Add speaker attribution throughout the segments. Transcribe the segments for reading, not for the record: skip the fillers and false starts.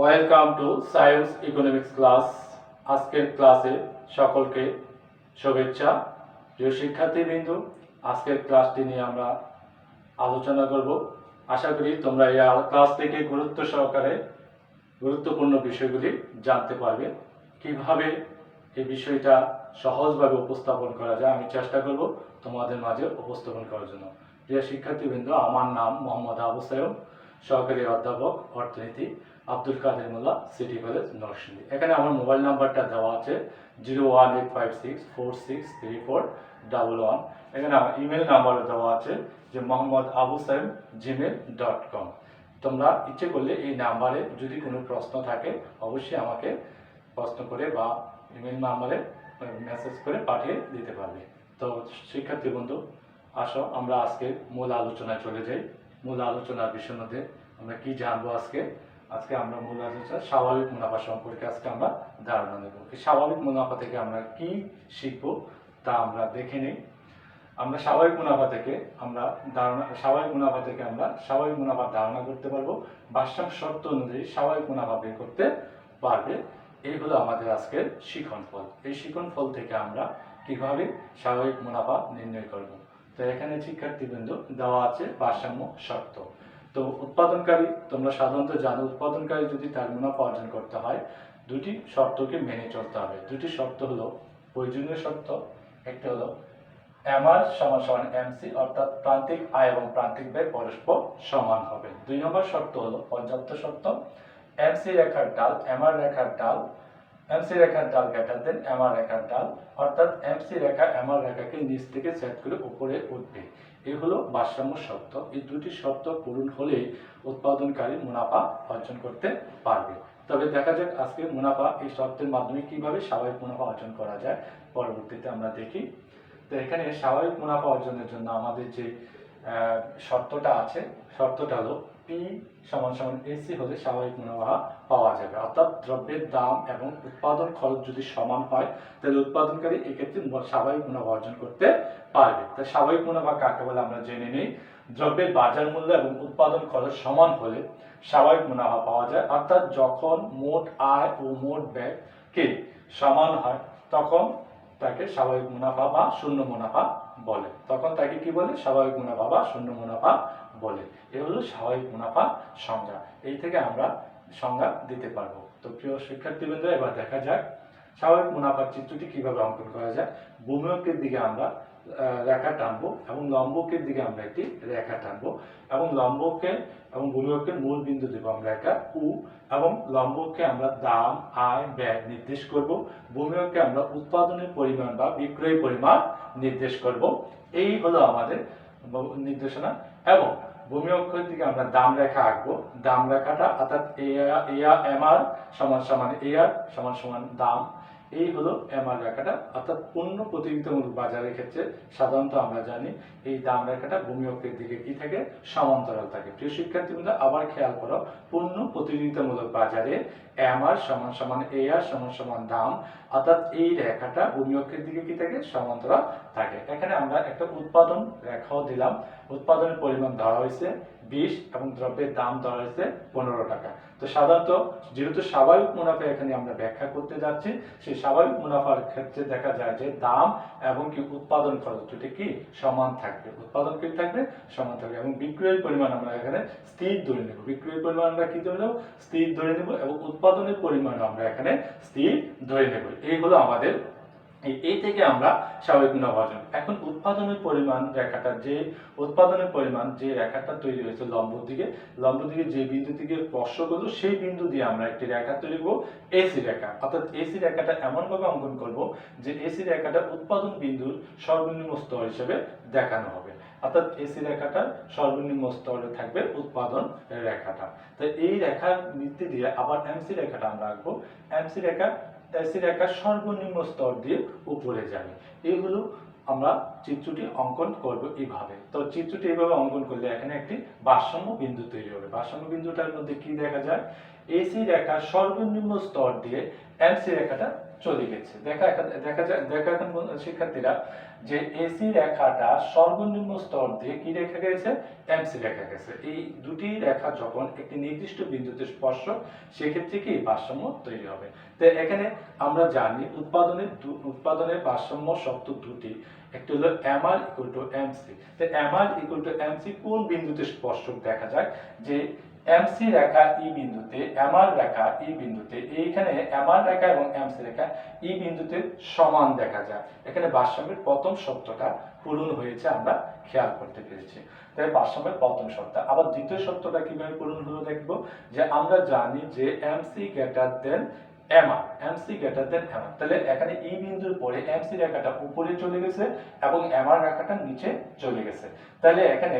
Speaker 1: Welcome to science economics class. আজকের ক্লাসে সকলকে শুভেচ্ছা। প্রিয় শিক্ষার্থীবৃন্দ, আজকের ক্লাসটি নিয়ে আমরা আলোচনা করব। আশা করি তোমরা এই ক্লাস থেকে গুরুত্ব সহকারে গুরুত্বপূর্ণ বিষয়গুলি জানতে পারবে। কিভাবে এই বিষয়টা সহজভাবে উপস্থাপন করা যায় আমি চেষ্টা করব তোমাদের মাঝে উপস্থাপন করার জন্য। প্রিয় শিক্ষার্থীবৃন্দ, আমার নাম মোহাম্মদ আবু সাইম, সহকারী অধ্যাপক অর্থনীতি, আব্দুল কাদের মোল্লা, সিটি কলেজ, নরসিংদী। এখানে আমার মোবাইল নাম্বারটা দেওয়া আছে 01856463411। এখানে আমার ইমেল নাম্বারও দেওয়া আছে যে mohammedabusaim@gmail.com। তোমরা ইচ্ছে করলে এই নাম্বারে যদি কোনো প্রশ্ন থাকে অবশ্যই আমাকে প্রশ্ন করে বা ইমেল নাম্বারে মেসেজ করে পাঠিয়ে দিতে পারবে। তো শিক্ষার্থী বন্ধু, আসো আমরা আজকে মূল আলোচনায় চলে যাই। মূল আলোচনার বিষয়ের মধ্যে আমরা কি জানবো আজকে আমরা মূল আলোচনা স্বাভাবিক মুনাফা সম্পর্কে আজকে আমরা ধারণা নেব। এই স্বাভাবিক মুনাফা থেকে আমরা কি শিখবো তা আমরা দেখে নিই। আমরা স্বাভাবিক মুনাফা থেকে আমরা স্বাভাবিক মুনাফার ধারণা করতে পারবো, ভারসাম্য শর্ত অনুযায়ী স্বাভাবিক মুনাফা বের করতে পারবে। এই হলো আমাদের আজকের শিখন ফল। এই শিখন ফল থেকে আমরা কিভাবে স্বাভাবিক মুনাফা নির্ণয় করব। তো এখানে শিক্ষার্থীবৃন্দ দেওয়া আছে ভারসাম্য শর্ত। তো উৎপাদনকারী, তোমরা সাধারণত জানো, উৎপাদনকারী যদি তার মুনাফা অর্জন করতে হয় দুটি শর্তকে মেনে চলতে হবে। দুটি শর্ত হলো প্রয়োজনীয় শর্ত। একটা হলো MR সমান সমান MC, অর্থাৎ প্রান্তিক আয় এবং প্রান্তিক ব্যয় পরস্পর সমান হবে। 2 নম্বর শর্ত হলো পর্যাপ্ত শর্ত। MC রেখার ডাল MR রেখার ডাল গ্রেটার দেন MR রেখার ডাল, অর্থাৎ MC রেখা MR রেখাকে নিচ থেকে সেট করে উপরে উঠবে। এই হলো ভারসাম্য শর্ত। এই দুটি শর্ত পূরণ হলে উৎপাদনকারী মুনাফা অর্জন করতে পারবে। তবে দেখা যাক আজকে মুনাফা এই শর্তের মাধ্যমে কিভাবে স্বাভাবিক মুনাফা অর্জন করা যায় পরবর্তীতে আমরা দেখি। তো এখানে স্বাভাবিক মুনাফা অর্জনের জন্য আমাদের যে শর্তটা আছে, শর্তটা হলো P সমান সমান AC হলে স্বাভাবিক মুনাফা পাওয়া যাবে। অর্থাৎ দ্রব্যের দাম এবং উৎপাদন খরচ যদি সমান হয় তাহলে উৎপাদনকারী এক্ষেত্রে স্বাভাবিক মুনাফা অর্জন করতে পারবে। তাই স্বাভাবিক মুনাফা কাকে বলে আমরা জেনে নিই। দ্রব্যের বাজার মূল্য এবং উৎপাদন খরচ সমান হলে স্বাভাবিক মুনাফা পাওয়া যায়। অর্থাৎ যখন মোট আয় ও মোট ব্যয় কে সমান হয় তখন তাকে স্বাভাবিক মুনাফা বা শূন্য মুনাফা বলে। তখন তাকে কি বলে? স্বাভাবিক মুনাফা বা শূন্য মুনাফা বলে। এ হলো স্বাভাবিক মুনাফা সংজ্ঞা। এই থেকে আমরা সংজ্ঞা দিতে পারবো। তো প্রিয় শিক্ষার্থীবৃন্দ, এবার দেখা যাক স্বাভাবিক মুনাফার চিত্রটি কিভাবে অঙ্কন করা যায়। ভূমিয়কের দিকে আমরা রেখা টানবো এবং লম্বকের দিকে আমরা একটি রেখা টানবো এবং লম্বকে এবং ভূমিয়কের মূল বিন্দু দেব আমরা একটা U এবং লম্বকে আমরা দাম, আয়, ব্যয় নির্দেশ করব। ভূমিয়কে আমরা উৎপাদনের পরিমাণ বা বিক্রয় পরিমাণ নির্দেশ করব। এই হলো আমাদের নির্দেশনা। এবং ভূমি অক্ষের দিকে আমরা দাম রেখা আঁকবো। দাম রেখাটা অর্থাৎ MR সমান সমান AR সমান সমান দাম। এই হলো MR রেখাটা, অর্থাৎ পণ্য প্রতিযোগিতামূলক বাজারের ক্ষেত্রে সাধারণত আমরা জানি এই দাম রেখাটা ভূমি অক্ষের দিকে কি থাকে? সমান্তরাল থাকে। প্রিয় শিক্ষার্থীবৃন্দ, আবার খেয়াল করো, পণ্য প্রতিযোগিতামূলক বাজারে MR সমান সমান AR সমান সমান দাম, অর্থাৎ এই রেখাটা ভূমি অক্ষের দিকে কি থাকে? সমান্তরাল থাকে। এখানে আমরা একটা উৎপাদন রেখাও দিলাম। উৎপাদনের পরিমাণ ধরা হয়েছে 20 এবং দ্রব্যের দাম ধরা হয়েছে 15 টাকা। তো সাধারণত যেহেতু স্বাভাবিক মুনাফা এখানে আমরা ব্যাখ্যা করতে যাচ্ছি, সেই স্বাভাবিক মুনাফার ক্ষেত্রে দেখা যায় যে দাম এবং কি উৎপাদন খরচ দুটি কি সমান থাকবে। উৎপাদন কি থাকবে? সমান থাকবে। এবং বিক্রয়ের পরিমাণ আমরা এখানে স্থির ধরে নেব। বিক্রয়ের পরিমাণ আমরা কি ধরে নেব? স্থির ধরে নেব। এবং উৎপাদনের পরিমাণ আমরা এখানে স্থির ধরে নেব। এই হলো আমাদের এই থেকে আমরা স্বাভাবিক মুনাফা অর্জন। এখন উৎপাদনের পরিমাণ যে রেখাটা তৈরি হয়েছে লম্ব দিকে যে বিন্দু থেকে স্পর্শ করলো সেই বিন্দু দিয়ে আমরা একটি রেখা তৈরি করব, AC রেখা। অর্থাৎ AC রেখাটা এমন ভাবে অঙ্কন করব যে AC রেখাটা উৎপাদন বিন্দুর সর্বনিম্ন স্তর হিসেবে দেখানো হবে। অর্থাৎ AC রেখাটা সর্বনিম্ন স্তরে থাকবে উৎপাদন রেখাটা। তাই এই রেখার ভিত্তি দিয়ে আবার MC রেখাটা আমরা আঁকবো। AC রেখার সর্বনিম্ন স্তর দিয়ে উপরে যাবে। এই হলো আমরা চিত্রটি অঙ্কন করব এইভাবে। তো চিত্রটি এইভাবে অঙ্কন করলে এখানে একটি ভারসাম্য বিন্দু তৈরি হবে। ভারসাম্য বিন্দুটার মধ্যে কি দেখা যায়? AC রেখার সর্বনিম্ন স্তর দিয়ে MC রেখাটা চলে গেছে। দেখা এখন শিক্ষার্থীরা যে এসি রেখাটা সর্বনিম্ন স্তর দিয়ে কি রেখা গেছে, এমসি রেখা গেছে। এই দুটি রেখা যখন একটি নির্দিষ্ট বিন্দুতে স্পর্শ, সেক্ষেত্রে কি ভারসাম্য তৈরি হবে। তো এখানে আমরা জানি উৎপাদনের ভারসাম্য শর্ত দুটি, একটি হলো এমআর ইকুয়াল টু এমসি। তো এমআর ইকুয়াল টু এমসি কোন বিন্দুতে স্পর্শক দেখা যাক, যে এমসি রেখা ই বিন্দুতে, এমআর রেখা ই বিন্দুতে, এইখানে এমআর রেখা এবং এমসি রেখা ই বিন্দুতে সমান দেখা যায়। এখানে ভারসাম্যের প্রথম শর্তটা পূরণ হয়েছে, আমরা খেয়াল করতে পেরেছি। তাই ভারসাম্যের প্রথম শর্ত। আবার দ্বিতীয় শর্তটা কিভাবে পূরণ হলো দেখবো, যে আমরা জানি যে MC greater than MR, MC greater than MR. তাহলে এখানে ই বিন্দুর পরে এমসি রেখাটা উপরে চলে গেছে এবং এমআর রেখাটা নিচে চলে গেছে। তাহলে এখানে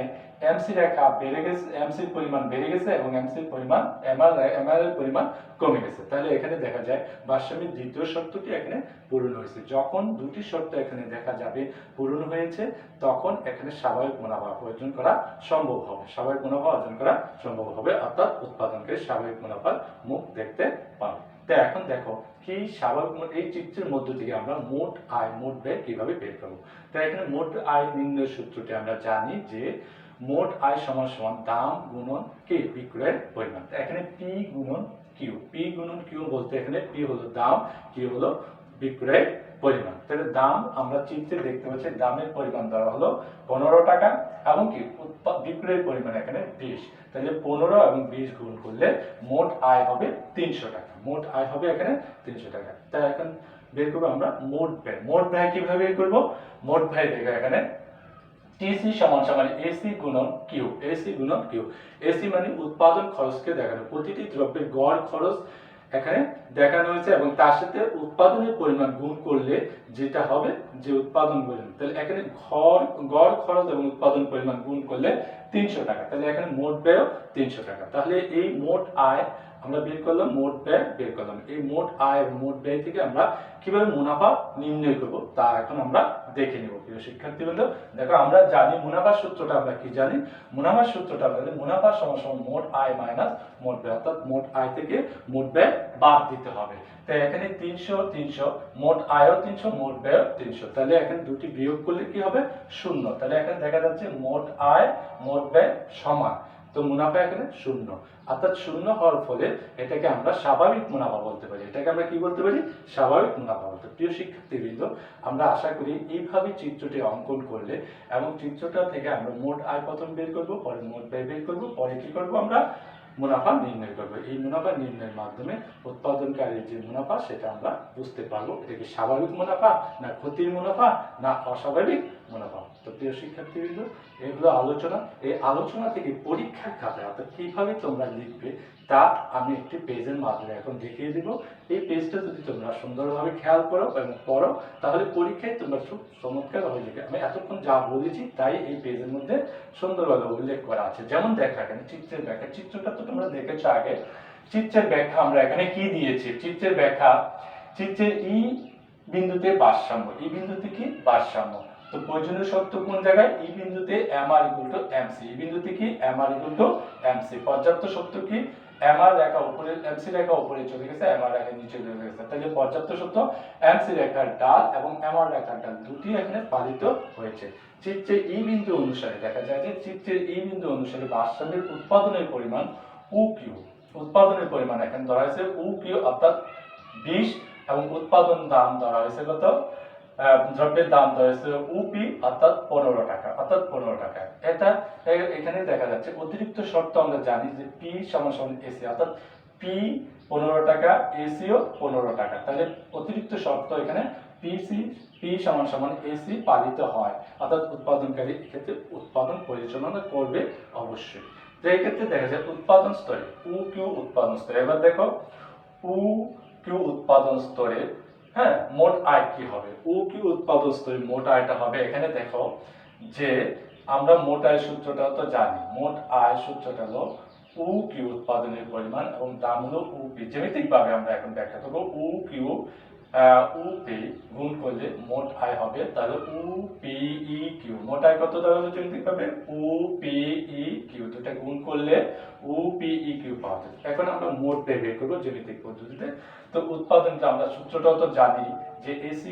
Speaker 1: এমসি রেখা বেড়ে গেছে, এমসির পরিমাণ বেড়ে গেছে এবং এমসির পরিমাণ এমআর এর পরিমাণ কমে গেছে। তাহলে এখানে দেখা যায় ভারসাম্যের দ্বিতীয় শর্তটি এখানে পূরণ হয়েছে। যখন দুটি শর্ত এখানে দেখা যাবে পূরণ হয়েছে, তখন এখানে স্বাভাবিক মুনাফা অর্জন করা সম্ভব হবে, স্বাভাবিক মুনাফা অর্জন করা সম্ভব হবে, অর্থাৎ উৎপাদনকে স্বাভাবিক মুনাফার মুখ দেখতে পাবো। তো এখন দেখো কি স্বাভাবিক, এই চিত্রের মধ্য থেকে আমরা মোট আয় মোট ব্যয় কিভাবে বের করবো। তো এখানে মোট আয় নির্ণয়ের সূত্রটি আমরা জানি যে মোট আয় সমান সমান দাম গুণন কি বিক্রয়ের পরিমাণ। এখানে পি গুণন কিউ, পি গুণন কিউ বলতে এখানে পি হলো দাম, কিউ হলো বিক্রয়ের পরিমাণ। তাহলে দাম আমরা চিত্রে দেখতে পাচ্ছি, দামের পরিমাণ ধরা হলো 15 টাকা এবং কি বিক্রয়ের পরিমাণ এখানে 20। তাহলে 15 এবং 20 গুণ করলে মোট আয় হবে 300 টাকা, মোট আয় হবে এখানে 300 টাকা। তাই এখন বের করবো আমরা মোট ব্যয়। মোট ব্যয় কিভাবে বের করবো, মোট ব্যয় দেখো এখানে টিসি সমান সমান এসি গুণন কিউ, এসি গুণন কিউ। এসি মানে উৎপাদন খরচকে দেখানো, প্রতিটি দ্রব্যের গড় খরচ এখানে দেখানো হয়েছে এবং তার সাথে উৎপাদনের পরিমাণ গুণ করলে যেটা হবে, যে উৎপাদন পরিমাণ, তাহলে এখানে গড় খরচ এবং উৎপাদন পরিমাণ গুণ করলে 300 টাকা। তাহলে এখানে মোট ব্যয় 300 টাকা। তাহলে এই মোট আয় আমরা বের করলাম, মোট ব্যয় বের করলাম। এই মোট আয় এবং মোট ব্যয় থেকে আমরা কিভাবে মুনাফা নির্ণয় করব তা এখন আমরা দেখে নেব। প্রিয় শিক্ষার্থীবৃন্দ, দেখো আমরা জানি মুনাফার সূত্রটা আমরা কি জানি, মুনাফার সূত্রটা আমরা জানি মুনাফা সমান সমান মোট আয় মাইনাস মোট ব্যয়, অর্থাৎ মোট আয় থেকে মোট ব্যয় বাদ দিতে হবে। তাই এখানে 300 মোট আয়ও 300, মোট ব্যয় 300। তাহলে এখানে দুটি বিয়োগ করলে কি হবে, 0। তাহলে এখানে দেখা যাচ্ছে মোট আয় মোট ব্যয় সমান, তো মুনাফা এখানে 0, অর্থাৎ 0 হওয়ার ফলে এটাকে আমরা স্বাভাবিক মুনাফা বলতে পারি। এটাকে আমরা কি বলতে পারি, স্বাভাবিক মুনাফা বলতে। প্রিয় শিক্ষার্থীবৃন্দ, আমরা আশা করি এইভাবে চিত্রটি অঙ্কন করলে এবং চিত্রটা থেকে আমরা মোট আয় প্রথম বের করব, পরে মোট ব্যয় বের করব, পরে কি করব আমরা মুনাফা নির্ণয় করব। এই মুনাফা নির্ণয়ের মাধ্যমে উৎপাদনকারীর যে মুনাফা সেটা আমরা বুঝতে পারবো, এটা কি স্বাভাবিক মুনাফা না ক্ষতির মুনাফা না অস্বাভাবিক মুনাফা। তো প্রিয় শিক্ষার্থীবৃন্দ, এগুলো আলোচনা, এই আলোচনা থেকে পরীক্ষার খাতায় অর্থাৎ কিভাবে তোমরা লিখবে তা আমি একটি পেজের মাধ্যমে এখন দেখিয়ে দিব। এই পেজটা যদি তোমরা সুন্দরভাবে খেয়াল করো এবং পড়ো, তাহলে পরীক্ষায় তোমরা খুব চমৎকারভাবে লিখবে। আমি এতক্ষণ যা বলেছি তাই এই পেজের মধ্যে সুন্দরভাবে উল্লেখ করা আছে। যেমন দেখা এখানে চিত্রের ব্যাখ্যা, চিত্রটা তো তোমরা দেখেছো আগে। চিত্রের ব্যাখ্যা আমরা এখানে কি দিয়েছি, চিত্রের ব্যাখ্যা, চিত্রের ই বিন্দুতে ভারসাম্য, ই বিন্দুতে কি ভারসাম্য। তো প্রয়োজনীয় শর্ত কোন জায়গায়, ই বিন্দুতে এমআর ইকুয়াল টু এমসি, ই বিন্দুতে কি এমআর ইকুয়াল টু এমসি। পর্যাপ্ত শর্ত কি, এমআর রেখা উপরে, এমসি রেখা উপরে চলে গেছে, এমআর রেখা নিচে চলে গেছে। তাহলে পর্যাপ্ত শর্ত এমসি রেখার ডাল এবং এমআর রেখার ডাল দুটি এখানে পালিত হয়েছে। চিত্রের ই বিন্দু অনুসারে দেখা যায় যে চিত্রের ই বিন্দু অনুসারে ভারসাম্যের উৎপাদনের পরিমাণ ও কিউ, উৎপাদনের পরিমাণ এখানে ধরা হয়েছে ও কিউ অর্থাৎ 20 এবং উৎপাদন দাম ধরা হয়েছে কত, দ্রব্যের দাম ধরা হয়েছে ওপি অর্থাৎ 15 টাকা, অর্থাৎ 15 টাকা। এটা এখানে দেখা যাচ্ছে অতিরিক্ত শর্ত আমরা জানি যে পি সমান সমান এসি, অর্থাৎ পি 15 টাকা, এসিও 15 টাকা। তাহলে অতিরিক্ত শর্ত এখানে পি সমান সমান এসি পালিত হয়, অর্থাৎ উৎপাদনকারী এক্ষেত্রে উৎপাদন পরিচালনা করবে অবশ্যই। তো এই ক্ষেত্রে দেখা যায় উৎপাদন স্তরে ও কিউ উৎপাদন স্তরে, এবার দেখো ও কিউ উৎপাদন স্তরে হ্যাঁ মোট আয় কি হবে, ও কিউ উৎপাদন স্তরে মোট আয়টা হবে, এখানে দেখো যে আমরা মোট আয় সূত্রটা তো জানি, মোট আয় সূত্রটা হলো ও কিউ উৎপাদনের পরিমাণ এবং দাম হলো ওপি। জ্যামিতিক ভাবে আমরা এখন ব্যাখ্যা করব ও কিউ UP গুণ করলে মোট আয় হবে, তাহলে UPEQ মোট আয় কত দাঁড়ালো জ্যামিতিক ভাবে UPEQ, দুটা গুণ করলে UPEQ পাওয়া যাবে। এখন আমরা মোট ব্যয় বের করবো জ্যামিতিক পদ্ধতিতে। তো উৎপাদনটা আমরা সূত্রটাও তো জানি যে এসি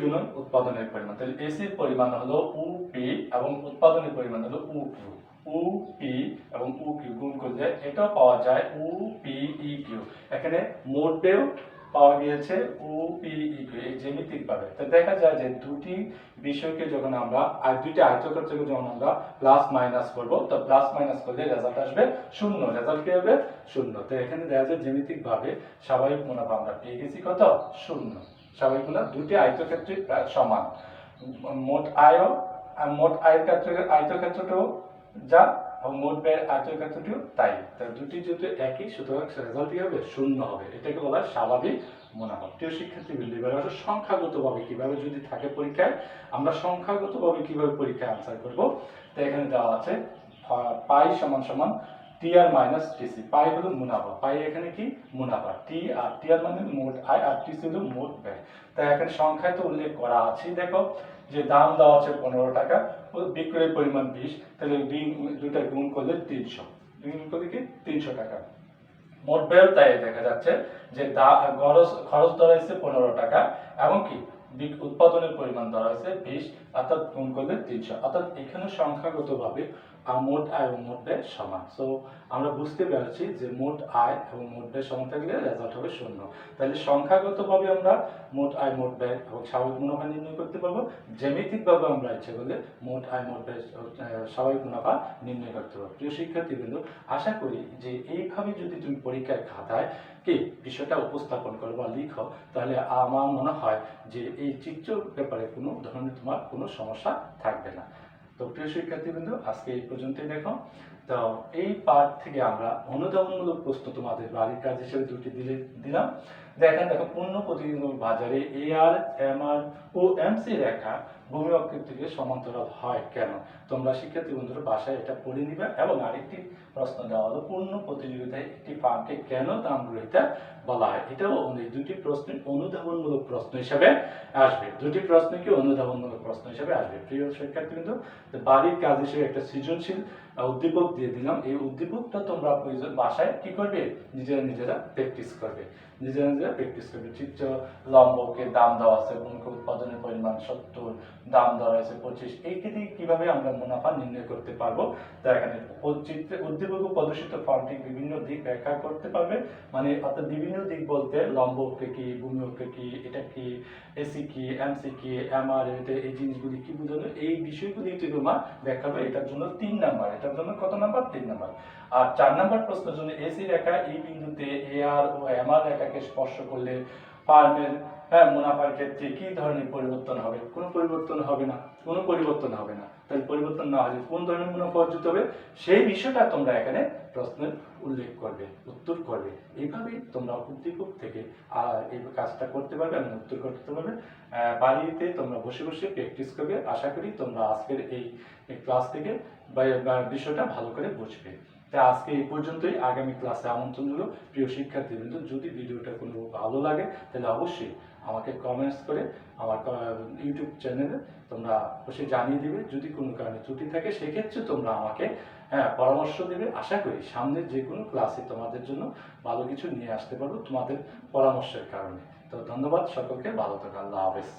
Speaker 1: গুণন উৎপাদনের পরিমাণ, তাহলে এসির পরিমাণ হলো UP এবং উৎপাদনের পরিমাণ হলো UQ। UP এবং UQ গুণ করলে এটাও পাওয়া যায় UPEQ। এখানে মোট ব্যয় পাওয়া গিয়েছে UPEQ এই জ্যামিতিক ভাবে। তো দেখা যায় যে দুটি বিষয়কে যখন আমরা দুইটি আয়তক্ষেত্রকে যখন আমরা প্লাস মাইনাস করব, তো প্লাস মাইনাস করলে রেজাল্ট আসবে শূন্য। রেজাল্ট কি হবে? শূন্য। তো এখানে দেখা যায় জ্যামিতিক ভাবে স্বাভাবিক মুনাফা আমরা পেয়ে গেছি কত? শূন্য। স্বাভাবিক মুনাফা দুটি আয়তক্ষেত্রই প্রায় সমান। মোট আয়ের ক্ষেত্রে আয়তক্ষেত্রটাও যা এবং মোট ব্যয়ের আয়তক্ষেত্রটিও তাই। দুটি যেহেতু একই, সুতরাং রেজাল্ট কি হবে? শূন্য হবে। এটাকে বলা হয় স্বাভাবিক মুনাফা। প্রিয় শিক্ষার্থীবৃন্দ, এবার আসলে সংখ্যাগতভাবে কিভাবে যদি থাকে পরীক্ষায়, আমরা সংখ্যাগতভাবে কিভাবে পরীক্ষায় আনসার করব। তো এখানে দেওয়া আছে পাই সমান সমান টিআর মাইনাস টিসি। পাই হলো মুনাফা, পাই এখানে কি? মুনাফা। টি আর টিআর মানে মোট আয় আর টিসি হলো মোট ব্যয়। তাই এখানে সংখ্যায় তো উল্লেখ করা আছে, দেখো যে দাম দেওয়া আছে 15 টাকা, বিক্রয়ের পরিমাণ 20, তাহলে দুটা গুণ করলে 300, গুণ করলে কি 300 টাকা। মোট ব্যয় তাই দেখা যাচ্ছে যে খরচ ধরা হয়েছে 15 টাকা এবং কি উৎপাদনের পরিমাণ ধরা হয়েছে 20, অর্থাৎ গুণ করলে 300। অর্থাৎ এখানে সংখ্যাগতভাবে মোট আয় এবং মোট ব্যয় সমান। সো আমরা বুঝতে পারছি যে মোট আয় এবং মোট ব্যয় সমান থাকলে রেজাল্ট হবে শূন্য। তাহলে সংখ্যাগতভাবে আমরা মোট আয় মোট ব্যয় এবং স্বাভাবিক মুনাফা নির্ণয় করতে পারবো। জ্যামিতিকভাবে আমরা ইচ্ছে করলে মোট আয় মোট ব্যয় স্বাভাবিক মুনাফা নির্ণয় করতে পারবো। প্রিয় শিক্ষার্থীবৃন্দ, আশা করি যে এইভাবে যদি তুমি পরীক্ষার খাতায় কি বিষয়টা উপস্থাপন করো বা লিখো, তাহলে আমার মনে হয় যে এই চিত্র ব্যাপারে কোনো ধরনের তোমার কোনো সমস্যা থাকবে না। তো প্রিয় শিক্ষার্থীবৃন্দ, আজকে এই পর্যন্তই দেখো। তো এই পার্ট থেকে আমরা অনুধাবনমূলক প্রশ্ন তোমাদের বাড়ির কাজ হিসেবে দুটি দিলাম। দেখেন, দেখো পূর্ণ প্রতিবিম্ব বাজারে AR, MR ও MC রেখা ভূমি অক্ষের থেকে সমান্তরাল হয় কেন? তোমরা শিক্ষার্থী বন্ধুরা বাসায় এটা পড়ে নিবে। এবং আরেকটি প্রশ্ন দেওয়া হলো পূর্ণ প্রতিযোগিতায় একটি ফার্মকে কেন দাম গ্রহীতা বলা হয়? এটাও দুটি প্রশ্ন অনুধাবনমূলক প্রশ্ন হিসেবে আসবে। দুটি প্রশ্ন কি অনুধাবনমূলক প্রশ্ন হিসেবে আসবে। প্রিয় শিক্ষার্থীবৃন্দ, বাড়ির কাজ হিসেবে একটা সৃজনশীল উদ্দীপক দিয়ে দিলাম। এই উদ্দীপকটা তোমরা প্রয়োজন বাসায় কি করবে? নিজেরা প্র্যাকটিস করবে। চিত্র লম্বকে দাম দেওয়া আছে, ভূমিকা উৎপাদনের পরিমাণ 70, দাম দেওয়া আছে 25। এইটি কিভাবে আমরা মুনাফা নির্ণয় করতে পারবো? তা এখানে চিত্রে উদ্দীপকে প্রদর্শিত ফর্মটি বিভিন্ন দিক ব্যাখ্যা করতে পারবে। মানে অর্থাৎ বিভিন্ন দিক বলতে লম্ব অক্ষে কি, ভূমি অক্ষে কি, এটা কি, এসি কি, এমসি কি, এমআর, এই জিনিসগুলি কি বোঝানো, এই বিষয়গুলি তোমরা ব্যাখ্যা করবে। এটার জন্য 3 নাম্বার। এটার জন্য কত নাম্বার? 3 নাম্বার। আর 4 নাম্বার প্রশ্নের জন্য এসি রেখা এই বিন্দুতে এআর ও এমআর রেখাকে স্পর্শ করলে ফার্মের মুনাফার ক্ষেত্রে কি ধরনের পরিবর্তন হবে? কোনো পরিবর্তন হবে না। তাহলে পরিবর্তন না হলে কোন ধরনের মুনাফা অর্জিত হবে সেই বিষয়টা তোমরা এখানে প্রশ্নের উল্লেখ করবে, উত্তর করবে। এইভাবেই তোমরা উদ্দীপক থেকে এই কাজটা করতে পারবে এবং উত্তর করতে পারবে। বাড়িতে তোমরা বসে বসে প্র্যাকটিস করবে। আশা করি তোমরা আজকের এই ক্লাস থেকে বিষয়টা ভালো করে বুঝবে। তাই আজকে এই পর্যন্তই। আগামী ক্লাসে আমন্ত্রণ হলো। প্রিয় শিক্ষার্থীবৃন্দ, যদি ভিডিওটা কোনো ভালো লাগে তাহলে অবশ্যই আমাকে কমেন্টস করে আমার ইউটিউব চ্যানেলে তোমরা অবশ্যই জানিয়ে দিবে। যদি কোনো কারণে ত্রুটি থাকে সেক্ষেত্রে তোমরা আমাকে পরামর্শ দেবে। আশা করি সামনের যে কোনো ক্লাসে তোমাদের জন্য ভালো কিছু নিয়ে আসতে পারবো তোমাদের পরামর্শের কারণে। তো ধন্যবাদ সকলকে, ভালো থাকো। আল্লাহ হাফেজ।